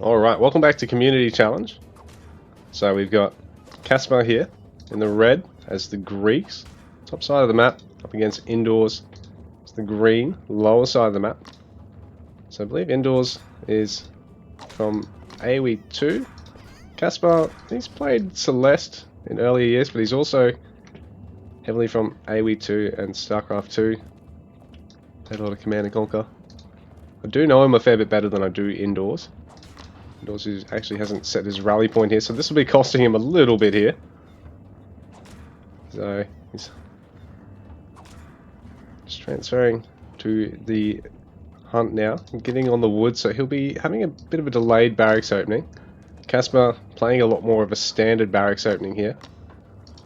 Alright, welcome back to Community Challenge. So we've got Kaspar here in the red as the Greeks. Top side of the map, up against Indoors. It's the green, lower side of the map. So I believe Indoors is from AoE 2. Kaspar, he's played Celeste in earlier years, but he's also heavily from AoE 2 and StarCraft 2. Played a lot of Command & Conquer. I do know him a fair bit better than I do Indoors. Indoors actually hasn't set his rally point here, so this will be costing him a little bit here. So he's just transferring to the hunt now, getting on the wood, so he'll be having a bit of a delayed barracks opening. Kaspar playing a lot more of a standard barracks opening here,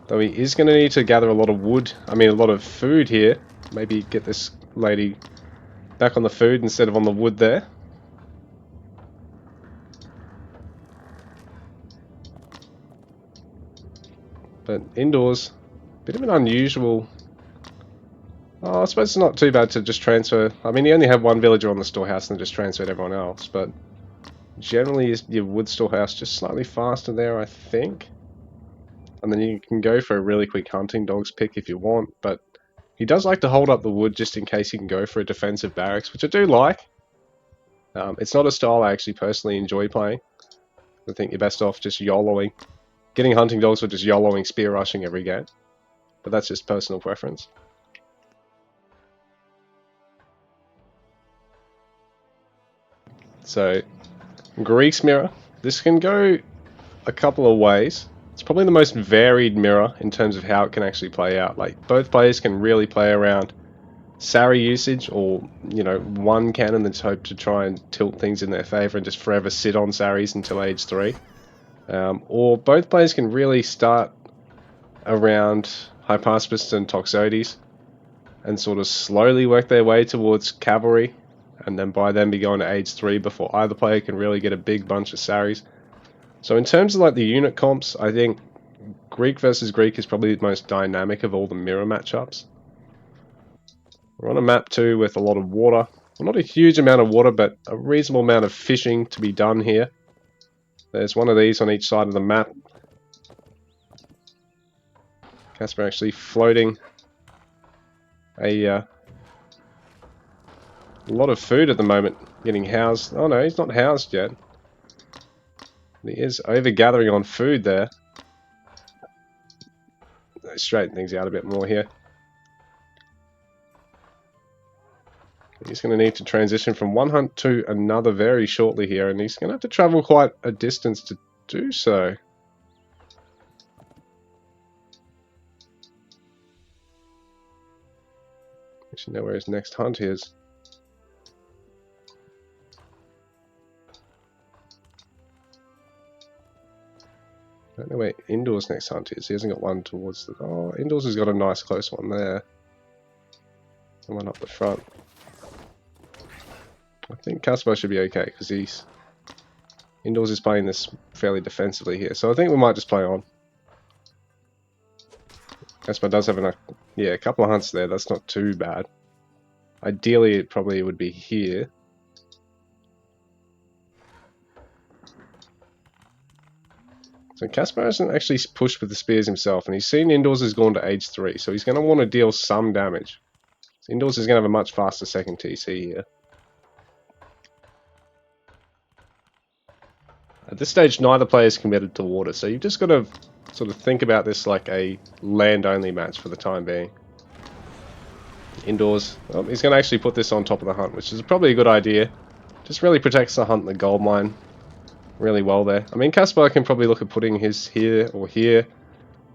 though he is going to need to gather a lot of wood, a lot of food here. Maybe get this lady back on the food instead of on the wood there. But Indoors, bit of an unusual. Oh, I suppose it's not too bad to just transfer. He only had one villager on the storehouse and just transferred everyone else, but generally your wood storehouse just slightly faster there, I think. And then you can go for a really quick hunting dogs pick if you want, but he does like to hold up the wood just in case he can go for a defensive barracks, which I do like. It's not a style I actually personally enjoy playing. I think you're best off just YOLOing. Getting hunting dogs or just YOLOing spear rushing every game. But that's just personal preference. So, Greek's mirror. This can go a couple of ways. It's probably the most varied mirror in terms of how it can actually play out. Like, both players can really play around Sari usage, or, one cannon that's hoped to try and tilt things in their favor and just forever sit on Saris until age 3. Or both players can really start around Hyparspis and Toxotes and sort of slowly work their way towards cavalry, and then by then be going to age 3 before either player can really get a big bunch of Saris. So in terms of like the unit comps, I think Greek versus Greek is probably the most dynamic of all the mirror matchups. We're on a map too with a lot of water. Well, not a huge amount of water, but a reasonable amount of fishing to be done here. There's one of these on each side of the map. Kaspar actually floating a lot of food at the moment, getting housed. Oh no, he's not housed yet. He is over-gathering on food there. Let's straighten things out a bit more here. He's going to need to transition from one hunt to another very shortly here, and he's going to have to travel quite a distance to do so. Actually know where his next hunt is. I don't know where Indoors' next hunt is. He hasn't got one towards the... Oh, Indoors has got a nice close one there. And one up the front. I think Kaspar should be okay, because he's... Indoors is playing this fairly defensively here, so I think we might just play on. Kaspar does have a couple of hunts there, that's not too bad. Ideally, it probably would be here. So Kaspar hasn't actually pushed with the spears himself, and he's seen Indoors has gone to age 3, so he's going to want to deal some damage. So Indoors is going to have a much faster second TC here. At this stage, neither player is committed to water, so you've just got to sort of think about this like a land-only match for the time being. Indoors, well, he's going to actually put this on top of the hunt, which is probably a good idea. Just really protects the hunt and the gold mine really well there. Kaspar can probably look at putting his here or here.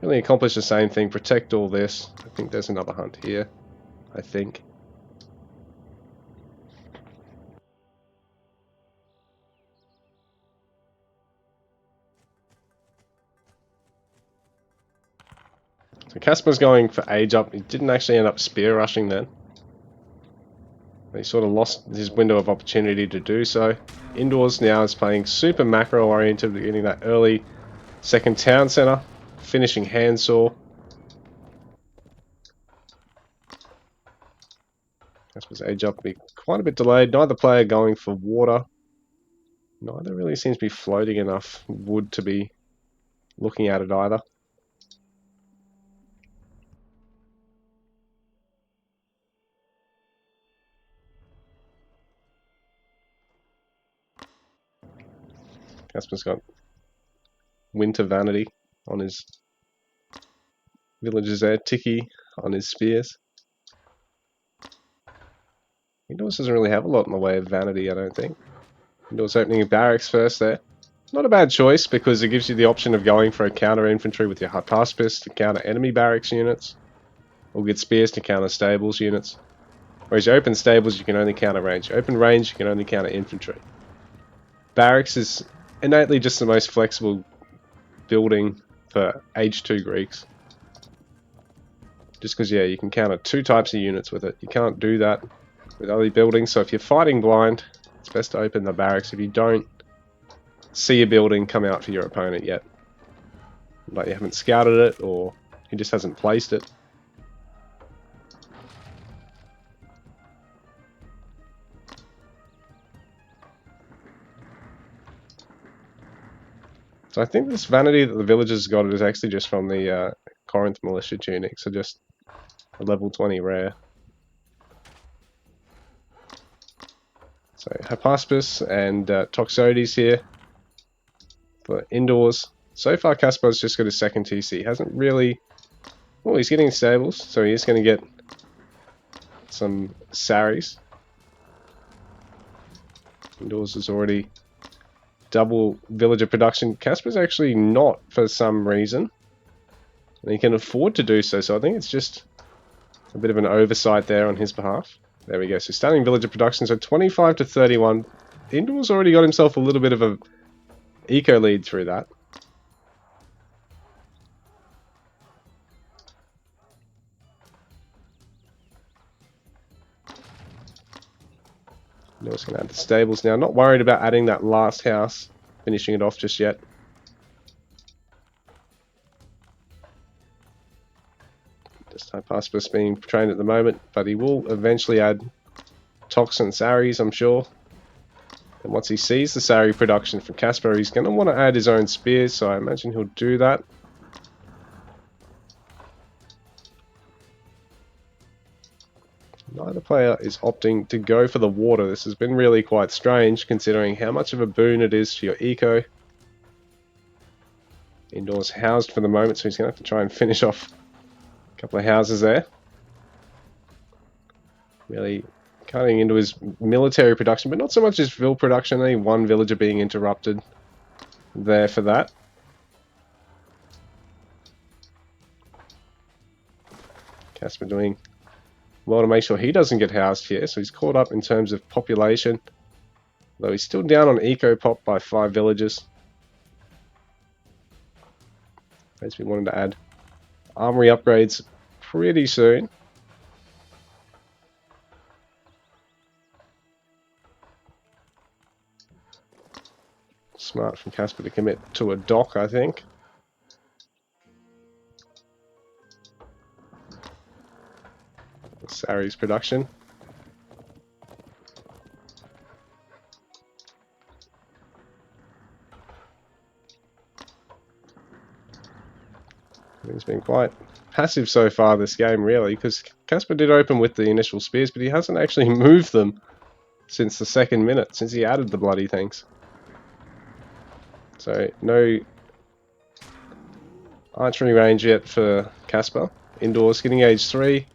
Really accomplish the same thing, protect all this. I think there's another hunt here, I think. So Kaspar's going for age up. He didn't actually end up spear rushing then. He sort of lost his window of opportunity to do so. Indoors now is playing super macro oriented, getting that early second town center, finishing handsaw. Kaspar's age up be quite a bit delayed. Neither player going for water. Neither really seems to be floating enough wood to be looking at it either. Kaspar's got winter vanity on his villagers there, Tiki on his spears. Indoors doesn't really have a lot in the way of vanity, I don't think. Indoors opening a barracks first there. Not a bad choice because it gives you the option of going for a counter infantry with your Hypaspis to counter enemy barracks units, or get spears to counter stables units. Whereas you open stables, you can only counter range. Open range, you can only counter infantry. Barracks is innately just the most flexible building for Age 2 Greeks. Just because, yeah, you can counter 2 types of units with it. You can't do that with other buildings, so if you're fighting blind, it's best to open the barracks if you don't see a building come out for your opponent yet. Like you haven't scouted it, or he just hasn't placed it. So I think this vanity that the villagers got is actually just from the Corinth militia tunic, so just a level 20 rare. So Hypaspis and Toxotes here for indoors. So far Kaspar's just got his second TC. He hasn't really... Well, he's getting stables, so he's going to get some saris. Indoors is already double villager production. Kaspar's actually not for some reason. And he can afford to do so, so I think it's just a bit of an oversight there on his behalf. There we go, so starting villager production, so 25 to 31. Indoors already got himself a little bit of a eco lead through that. Indoors going to add the stables now. Not worried about adding that last house, finishing it off just yet. Just Hypaspis being trained at the moment, but he will eventually add Toxin Saris, I'm sure. And once he sees the Sari production from Kaspar, he's going to want to add his own spears, so I imagine he'll do that. Neither player is opting to go for the water. This has been really quite strange, considering how much of a boon it is to your eco. Indoors housed for the moment, so he's going to have to try and finish off a couple of houses there. Really cutting into his military production, but not so much his vill production. Only one villager being interrupted there for that. Kaspar doing well to make sure he doesn't get housed here, so he's caught up in terms of population. Though he's still down on eco pop by 5 villagers. As we wanted to add armory upgrades pretty soon. Smart from Kaspar to commit to a dock, I think. Sari's production. He's been quite passive so far this game, really, because Kaspar did open with the initial spears, but he hasn't actually moved them since the second minute, since he added the bloody things. So, no archery range yet for Kaspar. Indoors, getting age 3.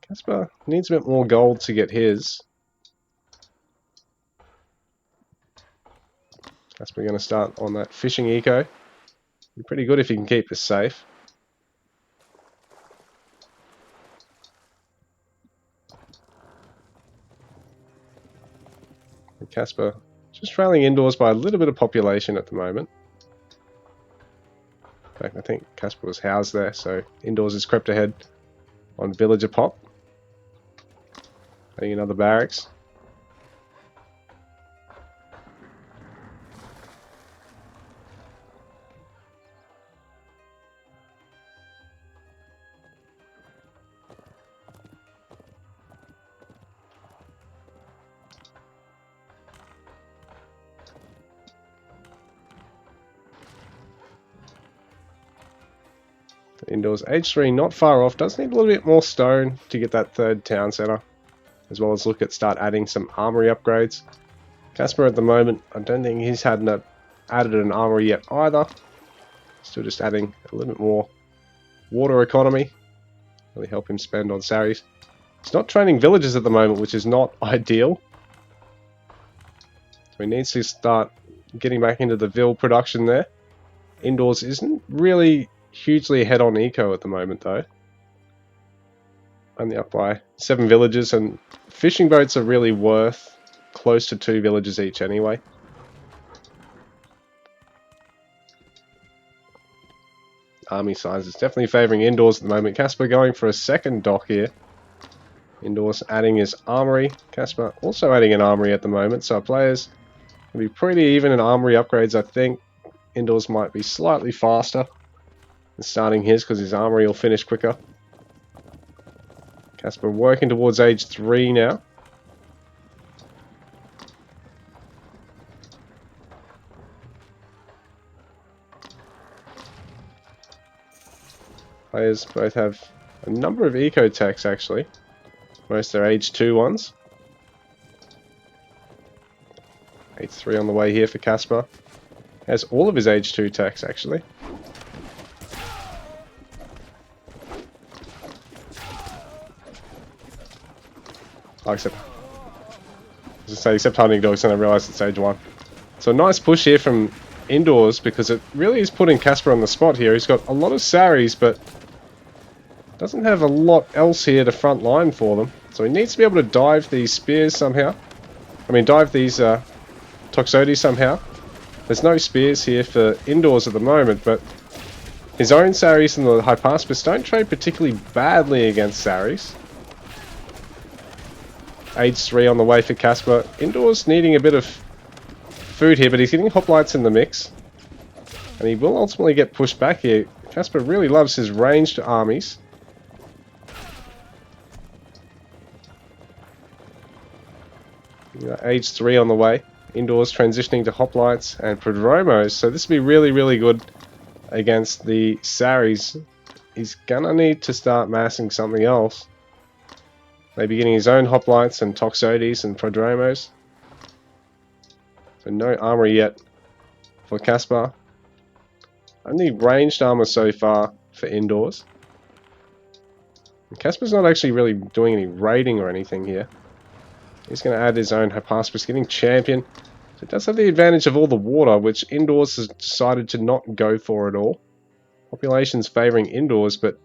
Kaspar needs a bit more gold to get his. Kaspar going to start on that fishing eco. Be pretty good if he can keep this safe. And Kaspar just trailing indoors by a little bit of population at the moment. In fact, I think Kaspar was housed there, so indoors is crept ahead on villager pop. Adding another barracks. Indoors, age 3 not far off. Does need a little bit more stone to get that third town center, as well as look at start adding some armory upgrades. Kaspar at the moment, I don't think he's added an armory yet either. Still just adding a little bit more water economy. Really help him spend on Saris. He's not training villagers at the moment, which is not ideal. So he needs to start getting back into the Vill production there. Indoors isn't really hugely ahead on eco at the moment though. Only up by 7 villages, and fishing boats are really worth close to 2 villages each anyway. Army size is definitely favouring Indoors at the moment. Kaspar going for a second dock here. Indoors adding his armory. Kaspar also adding an armory at the moment, so our players will be pretty even in armory upgrades, I think. Indoors might be slightly faster than starting his because his armory will finish quicker. Kaspar working towards age 3 now. Players both have a number of eco techs actually. Most are age 2 ones. Age 3 on the way here for Kaspar. Has all of his age 2 techs actually. Oh, except hunting dogs, and I realised it's age 1. So a nice push here from Indoors, because it really is putting Kaspar on the spot here. He's got a lot of Saris, but doesn't have a lot else here to front line for them. So he needs to be able to dive these spears somehow. I mean, dive these Toxotes somehow. There's no spears here for Indoors at the moment, but his own Saris and the Hypaspis don't trade particularly badly against Saris. Age 3 on the way for Kaspar. Indoors needing a bit of food here, but he's getting hoplites in the mix. And he will ultimately get pushed back here. Kaspar really loves his ranged armies. Age 3 on the way. Indoors transitioning to hoplites and prodromos, so this will be really, really good against the Saris. He's gonna need to start massing something else. Maybe getting his own hoplites and Toxotes and prodromos. So no armory yet for Kaspar. Only ranged armor so far for Indoors. And Kaspar's not actually really doing any raiding or anything here. He's going to add his own Hypaspis, getting champion. So it does have the advantage of all the water, which Indoors has decided to not go for at all. Population's favouring Indoors, but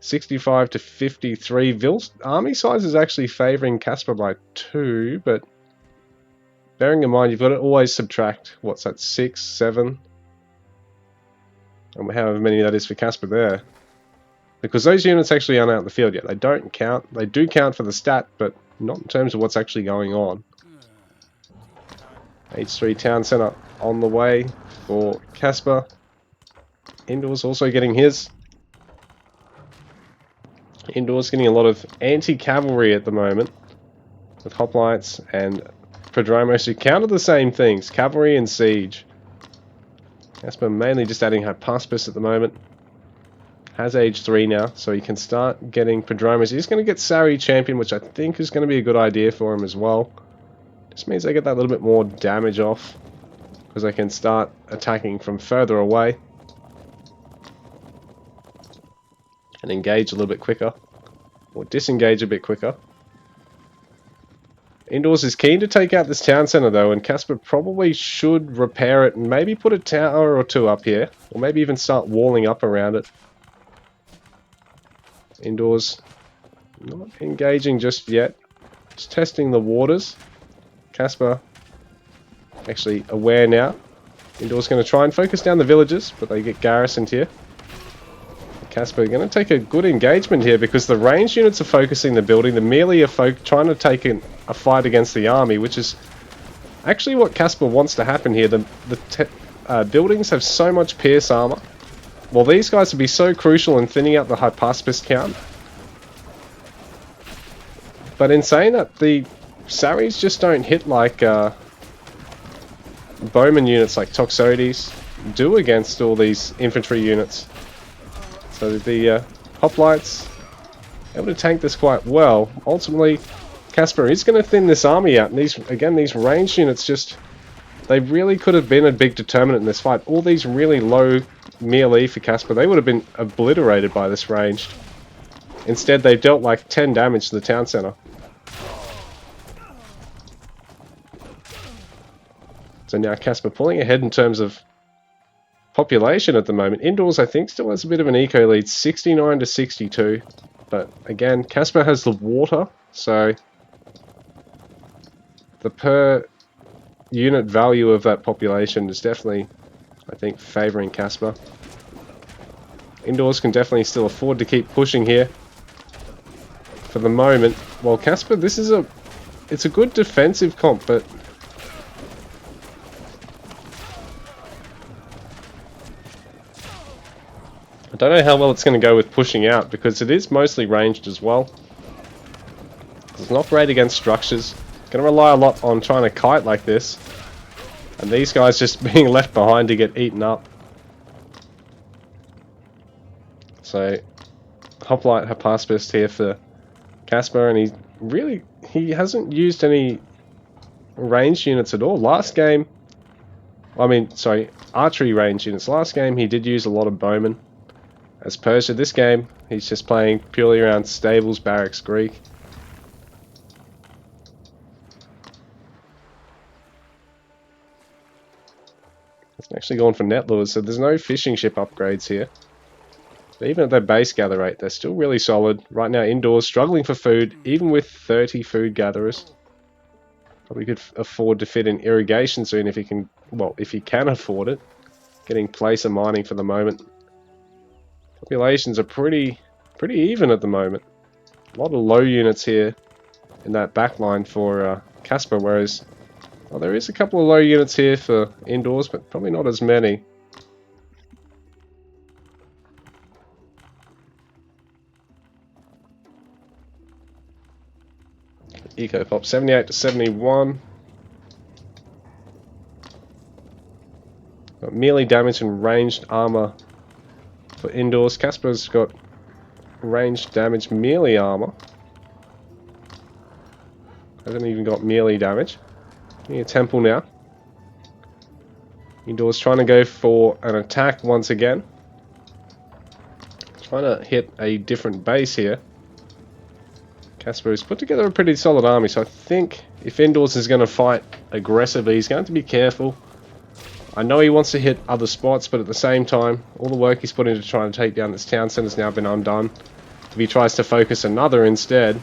65 to 53. Vill's army size is actually favouring Kaspar by 2, but bearing in mind you've got to always subtract, what's that, 6, 7? And however many that is for Kaspar there. Because those units actually aren't out in the field yet. They don't count. They do count for the stat, but not in terms of what's actually going on. H3 Town Centre on the way for Kaspar. Indoors also getting his. Indoors getting a lot of anti-cavalry at the moment. With hoplites and prodromos who counter the same things. Cavalry and siege. Kaspar mainly just adding Hypaspis at the moment. Has age 3 now, so he can start getting prodromos. He's going to get Sari champion, which I think is going to be a good idea for him as well. Just means they get that little bit more damage off, because they can start attacking from further away. And engage a little bit quicker. Or disengage a bit quicker. Indoors is keen to take out this town centre though, and Kaspar probably should repair it and maybe put a tower or 2 up here. Or maybe even start walling up around it. Indoors not engaging just yet. Just testing the waters. Kaspar actually aware now. Indoors going to try and focus down the villages, but they get garrisoned here. Kaspar going to take a good engagement here because the ranged units are focusing the building. The melee are trying to take a fight against the army, which is actually what Kaspar wants to happen here. The buildings have so much pierce armor. Well, these guys would be so crucial in thinning out the Hypaspis count. But in saying that, the Saris just don't hit like bowman units like Toxotes do against all these infantry units. So the hoplites able to tank this quite well. Ultimately, Kaspar is going to thin this army out, and these ranged units just, they really could have been a big determinant in this fight. All these really low melee for Kaspar, they would have been obliterated by this ranged. Instead, they dealt like 10 damage to the town center. So now Kaspar pulling ahead in terms of population at the moment. Indoors, I think, still has a bit of an eco lead, 69 to 62. But again, Kaspar has the water, so the per unit value of that population is definitely, I think, favouring Kaspar. Indoors can definitely still afford to keep pushing here for the moment. Well, Kaspar, it's a good defensive comp, but I don't know how well it's going to go with pushing out, because it is mostly ranged as well. It's not great against structures. Going to rely a lot on trying to kite like this, and these guys just being left behind to get eaten up. So, Hoplite Hypaspist here for Kaspar, and he hasn't used any ranged units at all. Last game, archery range units. Last game he did use a lot of bowmen. As opposed to this game, he's just playing purely around stables, barracks, Greek. It's actually gone for net lures, so there's no fishing ship upgrades here. But even at their base gather rate, they're still really solid. Right now, indoors, struggling for food, even with 30 food gatherers. Probably could afford to fit in irrigation soon if he can, well, if he can afford it. Getting placer mining for the moment. Populations are pretty even at the moment. A lot of low units here in that backline for Kaspar, whereas there is a couple of low units here for indoors, but probably not as many. Eco pop 78 to 71. Got melee damage and ranged armor. For indoors, Kaspar's got ranged damage, melee armor. Hasn't even got melee damage. Near temple now. Indoors trying to go for an attack once again. Trying to hit a different base here. Kaspar has put together a pretty solid army, so I think if indoors is going to fight aggressively, he's going to be careful. I know he wants to hit other spots, but at the same time, all the work he's put into trying to take down this town centre has now been undone. If he tries to focus another instead.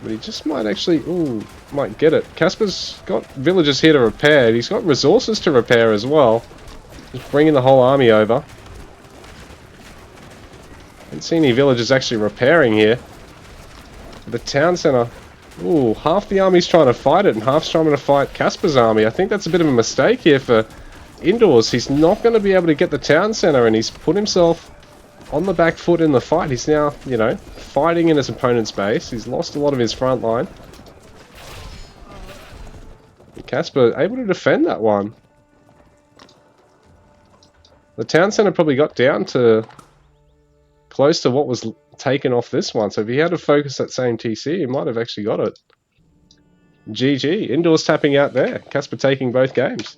But he just might actually, might get it. Kaspar's got villagers here to repair. He's got resources to repair as well. Just bringing the whole army over. Haven't seen any villagers actually repairing here. The town centre. Ooh, half the army's trying to fight it and half's trying to fight Kaspar's army. I think that's a bit of a mistake here for indoors. He's not going to be able to get the town centre, and he's put himself on the back foot in the fight. He's now, fighting in his opponent's base. He's lost a lot of his front line. Kaspar able to defend that one. The town centre probably got down to close to what was taken off this one, so if he had to focus that same TC, he might have actually got it. GG, indoors tapping out there. Kaspar taking both games.